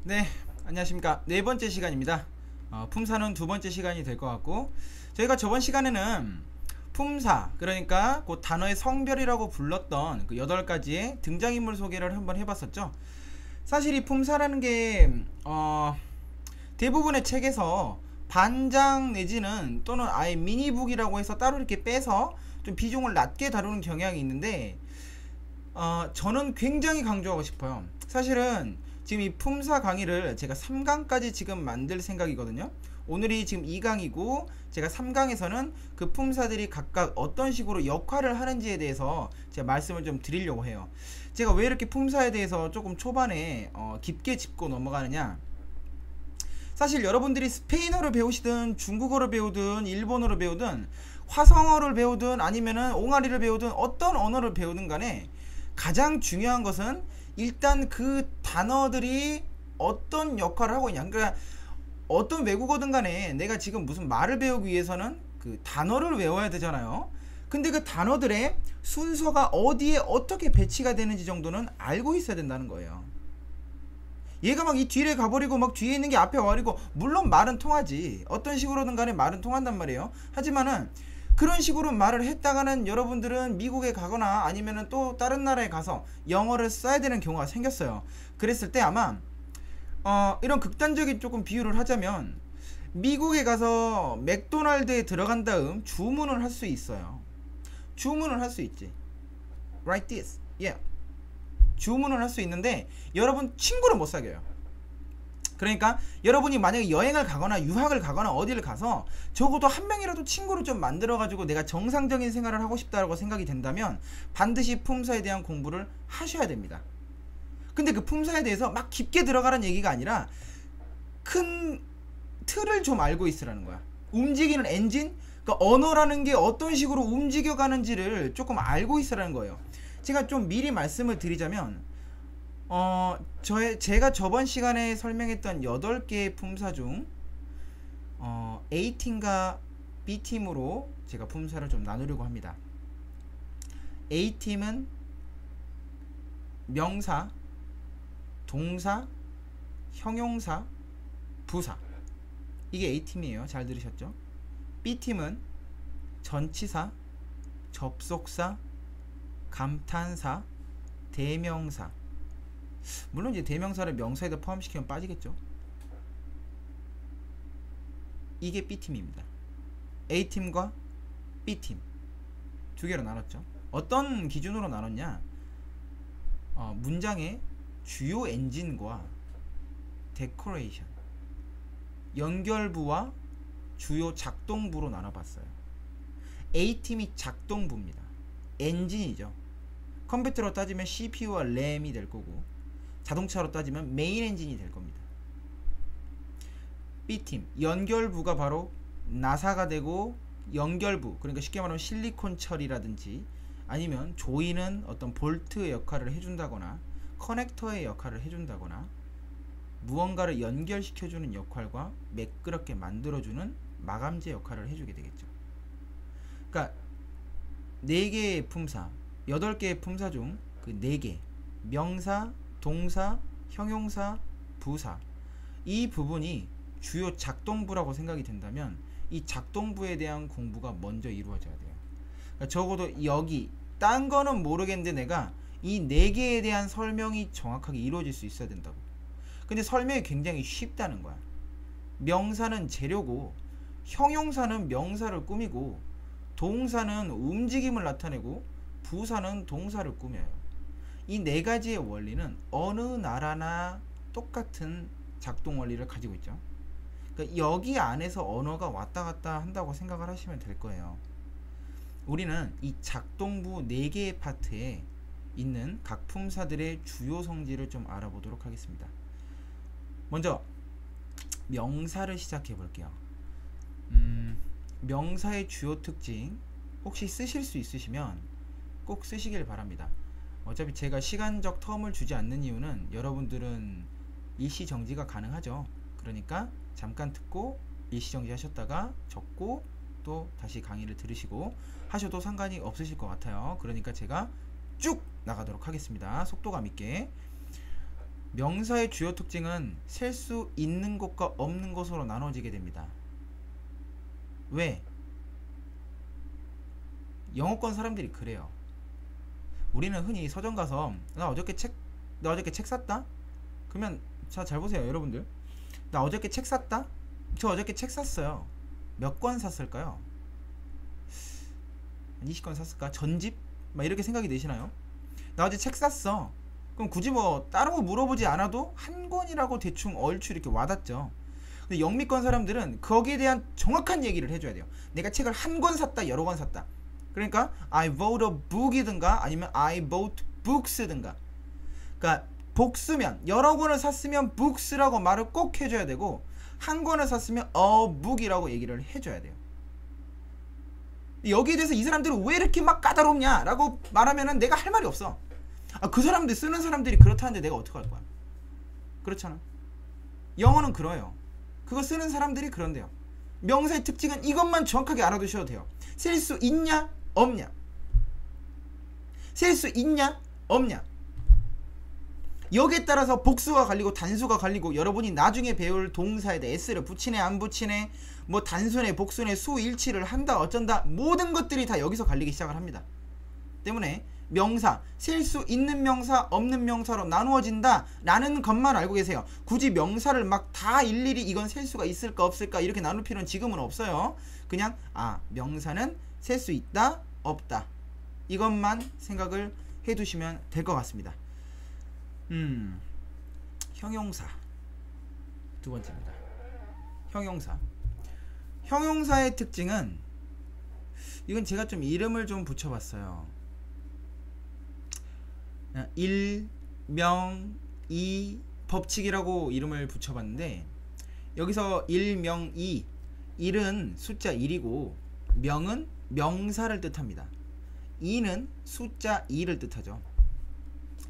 네, 안녕하십니까. 네 번째 시간입니다. 품사는 두 번째 시간이 될 것 같고, 저희가 저번 시간에는 품사, 그러니까 그 단어의 성별이라고 불렀던 그 8가지의 등장인물 소개를 한번 해봤었죠. 사실 이 품사라는 게 대부분의 책에서 반장 내지는 또는 아예 미니북이라고 해서 따로 이렇게 빼서 좀 비중을 낮게 다루는 경향이 있는데, 저는 굉장히 강조하고 싶어요. 사실은 지금 이 품사 강의를 제가 3강까지 지금 만들 생각이거든요. 오늘이 지금 2강이고 제가 3강에서는 그 품사들이 각각 어떤 식으로 역할을 하는지에 대해서 제가 말씀을 좀 드리려고 해요. 제가 왜 이렇게 품사에 대해서 조금 초반에 깊게 짚고 넘어가느냐, 사실 여러분들이 스페인어를 배우시든 중국어를 배우든 일본어를 배우든 화성어를 배우든 아니면은 옹알이를 배우든 어떤 언어를 배우든 간에 가장 중요한 것은 일단 그 단어들이 어떤 역할을 하고 있냐. 그러니까 어떤 외국어든 간에 내가 지금 무슨 말을 배우기 위해서는 그 단어를 외워야 되잖아요. 근데 그 단어들의 순서가 어디에 어떻게 배치가 되는지 정도는 알고 있어야 된다는 거예요. 얘가 막 이 뒤에 가버리고 막 뒤에 있는 게 앞에 와버리고, 물론 말은 통하지. 어떤 식으로든 간에 말은 통한단 말이에요. 하지만은 그런 식으로 말을 했다가는 여러분들은 미국에 가거나 아니면은 또 다른 나라에 가서 영어를 써야 되는 경우가 생겼어요. 그랬을 때 아마 이런 극단적인 조금 비유를 하자면 미국에 가서 맥도날드에 들어간 다음 주문을 할 수 있어요. 주문을 할 수 있지. Write this. Yeah. 주문을 할 수 있는데 여러분 친구를 못 사귀어요. 그러니까 여러분이 만약에 여행을 가거나 유학을 가거나 어디를 가서 적어도 한 명이라도 친구를 좀 만들어 가지고 내가 정상적인 생활을 하고 싶다라고 생각이 된다면 반드시 품사에 대한 공부를 하셔야 됩니다. 근데 그 품사에 대해서 막 깊게 들어가라는 얘기가 아니라 큰 틀을 좀 알고 있으라는 거야. 움직이는 엔진, 그러니까 언어라는 게 어떤 식으로 움직여 가는지를 조금 알고 있으라는 거예요. 제가 좀 미리 말씀을 드리자면 제가 저번 시간에 설명했던 8개의 품사 중 A팀과 B팀으로 제가 품사를 좀 나누려고 합니다. A팀은 명사, 동사, 형용사, 부사. 이게 A팀이에요. 잘 들으셨죠? B팀은 전치사, 접속사, 감탄사, 대명사. 물론 이제 대명사를 명사에다 포함시키면 빠지겠죠. 이게 B팀입니다. A팀과 B팀 두 개로 나눴죠. 어떤 기준으로 나눴냐, 문장의 주요 엔진과 데코레이션, 연결부와 주요 작동부로 나눠봤어요. A팀이 작동부입니다. 엔진이죠. 컴퓨터로 따지면 CPU와 램이 될 거고, 자동차로 따지면 메인 엔진이 될 겁니다. B팀 연결부가 바로 나사가 되고, 연결부, 그러니까 쉽게 말하면 실리콘 처리라든지 아니면 조이는 어떤 볼트의 역할을 해준다거나 커넥터의 역할을 해준다거나 무언가를 연결시켜주는 역할과 매끄럽게 만들어주는 마감재 역할을 해주게 되겠죠. 그러니까 4개의 품사, 8개의 품사 중 그 4개, 명사, 동사, 형용사, 부사, 이 부분이 주요 작동부라고 생각이 된다면 이 작동부에 대한 공부가 먼저 이루어져야 돼요. 그러니까 적어도 여기 딴 거는 모르겠는데 내가 이 4개에 대한 설명이 정확하게 이루어질 수 있어야 된다고. 근데 설명이 굉장히 쉽다는 거야. 명사는 재료고, 형용사는 명사를 꾸미고, 동사는 움직임을 나타내고, 부사는 동사를 꾸며요. 이 4가지의 원리는 어느 나라나 똑같은 작동 원리를 가지고 있죠. 그러니까 여기 안에서 언어가 왔다 갔다 한다고 생각을 하시면 될 거예요. 우리는 이 작동부 4개의 파트에 있는 각 품사들의 주요 성질을 좀 알아보도록 하겠습니다. 먼저 명사를 시작해 볼게요. 명사의 주요 특징 혹시 쓰실 수 있으시면 꼭 쓰시길 바랍니다. 어차피 제가 시간적 텀을 주지 않는 이유는 여러분들은 일시정지가 가능하죠. 그러니까 잠깐 듣고 일시정지 하셨다가 적고 또 다시 강의를 들으시고 하셔도 상관이 없으실 것 같아요. 그러니까 제가 쭉 나가도록 하겠습니다. 속도감 있게. 명사의 주요 특징은 셀 수 있는 것과 없는 것으로 나눠지게 됩니다. 왜? 영어권 사람들이 그래요. 우리는 흔히 서점 가서 나 어저께 책 샀다? 그러면 자, 잘 보세요 여러분들. 나 어저께 책 샀다? 저 어저께 책 샀어요. 몇 권 샀을까요? 20권 샀을까? 전집? 막 이렇게 생각이 되시나요? 나 어제 책 샀어. 그럼 굳이 뭐 다른 거 물어보지 않아도 한 권이라고 대충 얼추 이렇게 와닿죠. 근데 영미권 사람들은 거기에 대한 정확한 얘기를 해줘야 돼요. 내가 책을 한 권 샀다, 여러 권 샀다. 그러니까 I bought a book이든가 아니면 I bought books든가. 그러니까 복수면 여러 권을 샀으면 books라고 말을 꼭 해줘야 되고 한 권을 샀으면 a book이라고 얘기를 해줘야 돼요. 여기에 대해서 이 사람들은 왜 이렇게 막 까다롭냐 라고 말하면은 내가 할 말이 없어. 그 사람들 쓰는 사람들이 그렇다는데 내가 어떡할 거야. 그렇잖아. 영어는 그래요. 그거 쓰는 사람들이 그런데요. 명사의 특징은 이것만 정확하게 알아두셔도 돼요. 셀 수 있냐 없냐. 셀 수 있냐 없냐. 여기에 따라서 복수가 갈리고 단수가 갈리고 여러분이 나중에 배울 동사에 대해 s를 붙이네 안 붙이네 뭐 단수네 복수네 수 일치를 한다 어쩐다 모든 것들이 다 여기서 갈리기 시작을 합니다. 때문에 명사, 셀 수 있는 명사 없는 명사로 나누어진다 라는 것만 알고 계세요. 굳이 명사를 막 다 일일이 이건 셀 수가 있을까 없을까 이렇게 나눌 필요는 지금은 없어요. 그냥 명사는 셀 수 있다 없다 이것만 생각을 해두시면 될 것 같습니다. 형용사 두 번째입니다. 형용사의 특징은 이건 제가 좀 이름을 좀 붙여봤어요. 일, 명, 이 법칙이라고 이름을 붙여봤는데 여기서 일, 명, 이 일은 숫자 1이고 명은 명사를 뜻합니다. 이는 숫자 2를 뜻하죠.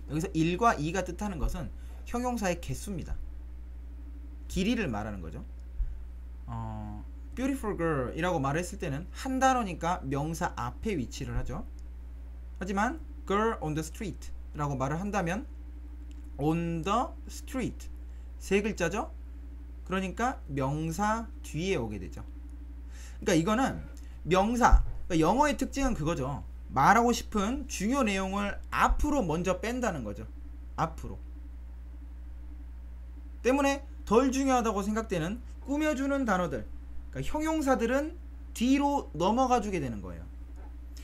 여기서 1과 2가 뜻하는 것은 형용사의 개수입니다. 길이를 말하는 거죠. beautiful girl 이라고 말했을 때는 한 단어니까 명사 앞에 위치를 하죠. 하지만 girl on the street 라고 말을 한다면 on the street 세 글자죠. 그러니까 명사 뒤에 오게 되죠. 그러니까 이거는 명사, 그러니까 영어의 특징은 그거죠. 말하고 싶은 중요 내용을 앞으로 먼저 뺀다는 거죠. 앞으로. 때문에 덜 중요하다고 생각되는 꾸며주는 단어들, 그러니까 형용사들은 뒤로 넘어가 주게 되는 거예요.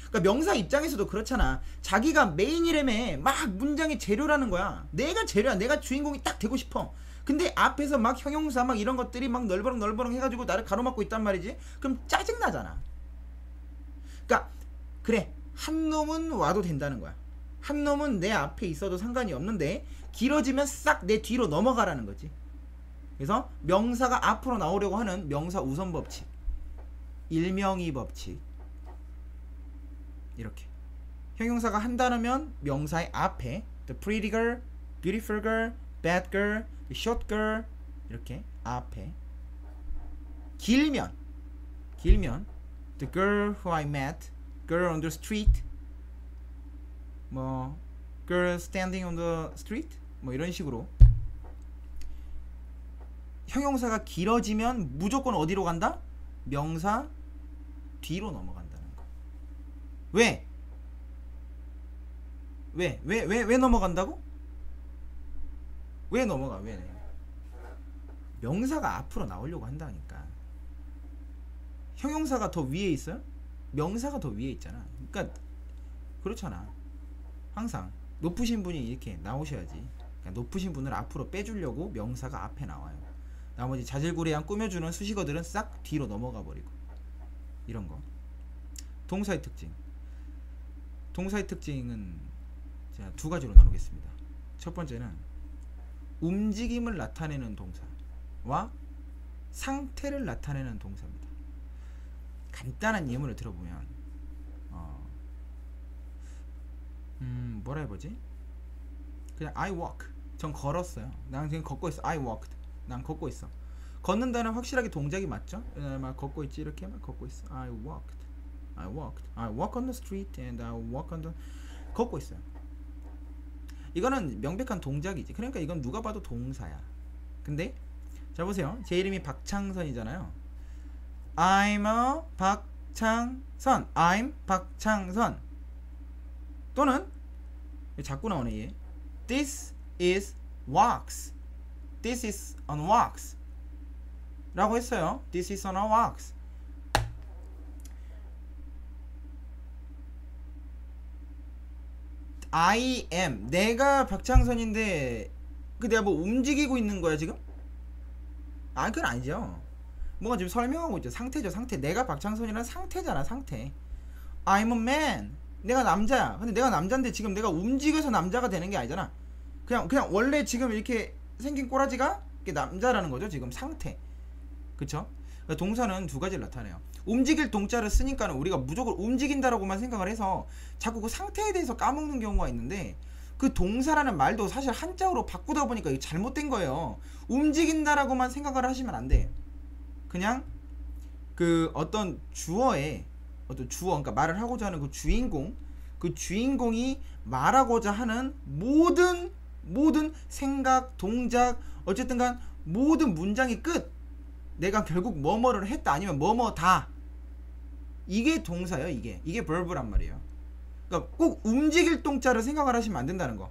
그러니까 명사 입장에서도 그렇잖아. 자기가 메인이라며 막 문장의 재료라는 거야. 내가 재료야. 내가 주인공이 딱 되고 싶어. 근데 앞에서 막 형용사 막 이런 것들이 막 널버렁 해가지고 나를 가로막고 있단 말이지. 그럼 짜증나잖아. 그러니까 그래 한 놈은 와도 된다는 거야. 한 놈은 내 앞에 있어도 상관이 없는데 길어지면 싹 내 뒤로 넘어가라는 거지. 그래서 명사가 앞으로 나오려고 하는 명사 우선 법칙, 일명이 법칙. 이렇게 형용사가 한 단어면 명사의 앞에 the pretty girl, beautiful girl, bad girl, the short girl 이렇게 앞에 길면 the girl who I met, girl on the street 뭐 girl standing on the street 뭐 이런 식으로 형용사가 길어지면 무조건 어디로 간다? 명사 뒤로 넘어간다는 거. 왜 넘어간다고? 왜 넘어가? 왜? 명사가 앞으로 나오려고 한다니까. 형용사가 더 위에 있어요? 명사가 더 위에 있잖아. 그러니까 그렇잖아. 항상 높으신 분이 이렇게 나오셔야지. 그러니까 높으신 분을 앞으로 빼주려고 명사가 앞에 나와요. 나머지 자질구레한 꾸며주는 수식어들은 싹 뒤로 넘어가 버리고. 이런 거. 동사의 특징은 제가 두 가지로 나누겠습니다. 첫 번째는 움직임을 나타내는 동사와 상태를 나타내는 동사입니다. 간단한 예문을 들어보면 뭐라 해보지? 그냥 I walk. 전 걸었어요. 난 지금 걷고 있어. I walked. 난 걷고 있어. 걷는다는 확실하게 동작이 맞죠? 막 걷고 있지. 이렇게 막 걷고 있어. I walk on the street and I walk on the 걷고 있어요. 이거는 명백한 동작이지. 그러니까 이건 누가 봐도 동사야. 근데 자 보세요. 제 이름이 박창선이잖아요. I'm a 박창선. I'm 박창선. 또는 자꾸 나오네 얘. This is wax. This is on wax. 라고 했어요. This is on a wax. I am. 내가 박창선인데 그 내가 뭐 움직이고 있는 거야 지금? 아 그건 아니죠. 뭐가 지금 설명하고 있죠. 상태죠. 상태. 내가 박창선이라는 상태잖아. 상태. I'm a man. 내가 남자야. 근데 내가 남자인데 지금 내가 움직여서 남자가 되는 게 아니잖아. 그냥 원래 지금 이렇게 생긴 꼬라지가 이게 남자라는 거죠. 지금 상태. 그쵸? 그러니까 동사는 두 가지를 나타내요. 움직일 동자를 쓰니까는 우리가 무조건 움직인다라고만 생각을 해서 자꾸 그 상태에 대해서 까먹는 경우가 있는데, 그 동사라는 말도 사실 한자어로 바꾸다 보니까 이게 잘못된 거예요. 움직인다라고만 생각을 하시면 안 돼. 그냥 그 어떤 주어에 어떤 주어, 그러니까 말을 하고자 하는 그 주인공이 말하고자 하는 모든 생각, 동작, 어쨌든 간 모든 문장의 끝, 내가 결국 뭐뭐를 했다 아니면 뭐뭐다, 이게 동사예요. 이게 verb란 말이에요. 그러니까 꼭 움직일 동자를 생각을 하시면 안 된다는 거.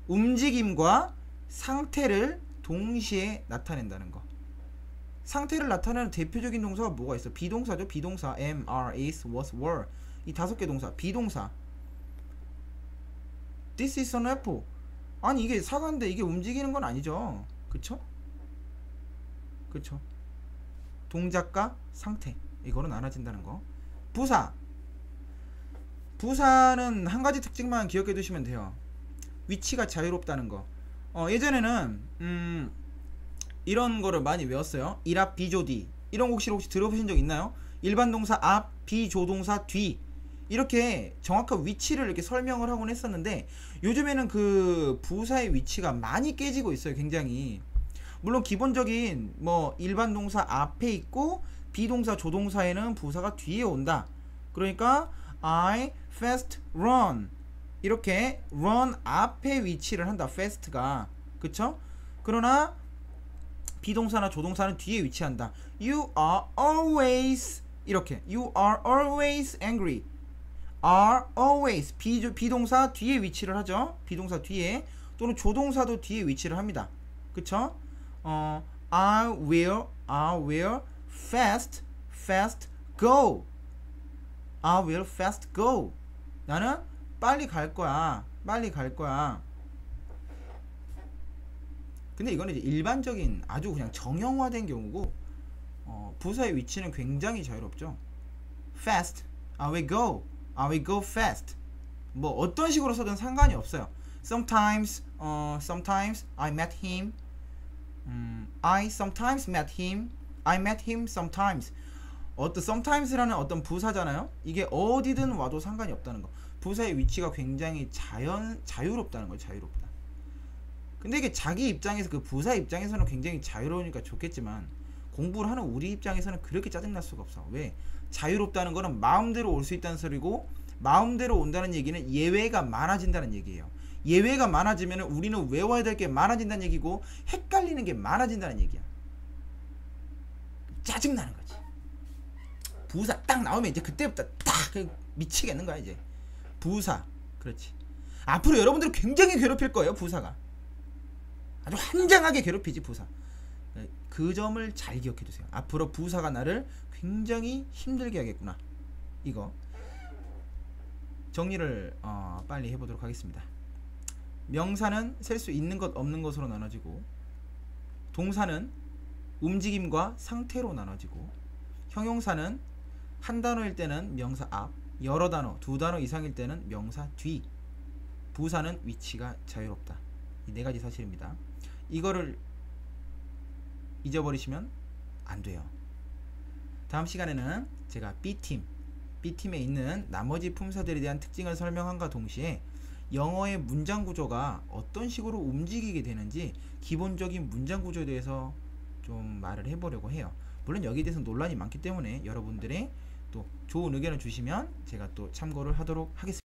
움직임과 상태를 동시에 나타낸다는 거. 상태를 나타내는 대표적인 동사가 뭐가 있어? 비동사죠. 비동사. am, are, is, was, were. 이 5개 동사. 비동사. This is an apple. 아니 이게 사과인데 이게 움직이는 건 아니죠. 그쵸? 그쵸? 동작과 상태, 이거는 나눠진다는 거. 부사. 부사는 한 가지 특징만 기억해 두시면 돼요. 위치가 자유롭다는 거. 예전에는 이런 거를 많이 외웠어요. 일 앞 비조뒤. 이런 곡식 혹시 들어보신 적 있나요? 일반 동사 앞, 비조동사 뒤. 이렇게 정확한 위치를 이렇게 설명을 하곤 했었는데, 요즘에는 그 부사의 위치가 많이 깨지고 있어요. 굉장히. 물론 기본적인 뭐 일반 동사 앞에 있고 비동사 조동사에는 부사가 뒤에 온다. 그러니까 I fast run, 이렇게 run 앞에 위치를 한다. fast가. 그쵸? 그러나 비동사나 조동사는 뒤에 위치한다. You are always, 이렇게 You are always angry. are always, 비동사 뒤에 위치를 하죠. 비동사 뒤에. 또는 조동사도 뒤에 위치를 합니다. 그쵸? I will fast go. I will fast go. 나는 빨리 갈 거야. 근데 이거는 이제 일반적인 아주 그냥 정형화된 경우고, 부사의 위치는 굉장히 자유롭죠. fast, I will go fast. 뭐 어떤 식으로 써든 상관이 없어요. Sometimes I met him. I sometimes met him. I met him sometimes. sometimes라는 어떤 부사잖아요. 이게 어디든 와도 상관이 없다는 거. 부사의 위치가 굉장히 자유롭다는 거예요. 자유롭다. 근데 이게 자기 입장에서, 그 부사 입장에서는 굉장히 자유로우니까 좋겠지만, 공부를 하는 우리 입장에서는 그렇게 짜증날 수가 없어. 왜? 자유롭다는 거는 마음대로 올 수 있다는 소리고, 마음대로 온다는 얘기는 예외가 많아진다는 얘기예요. 예외가 많아지면 우리는 외워야 될 게 많아진다는 얘기고, 헷갈리는 게 많아진다는 얘기야. 짜증나는 거지. 부사 딱 나오면 이제 그때부터 딱 미치겠는 거야 이제. 부사. 그렇지. 앞으로 여러분들을 굉장히 괴롭힐 거예요. 부사가 아주 환장하게 괴롭히지. 부사. 그 점을 잘 기억해 두세요. 앞으로 부사가 나를 굉장히 힘들게 하겠구나. 이거 정리를 빨리 해보도록 하겠습니다. 명사는 셀 수 있는 것 없는 것으로 나눠지고, 동사는 움직임과 상태로 나눠지고, 형용사는 한 단어일 때는 명사 앞, 여러 단어, 두 단어 이상일 때는 명사 뒤, 부사는 위치가 자유롭다. 이 네 가지 사실입니다. 이거를 잊어버리시면 안 돼요. 다음 시간에는 제가 B팀에 있는 나머지 품사들에 대한 특징을 설명함과 동시에 영어의 문장 구조가 어떤 식으로 움직이게 되는지 기본적인 문장 구조에 대해서 좀 말을 해보려고 해요. 물론 여기에 대해서 논란이 많기 때문에 여러분들의 또 좋은 의견을 주시면 제가 또 참고를 하도록 하겠습니다.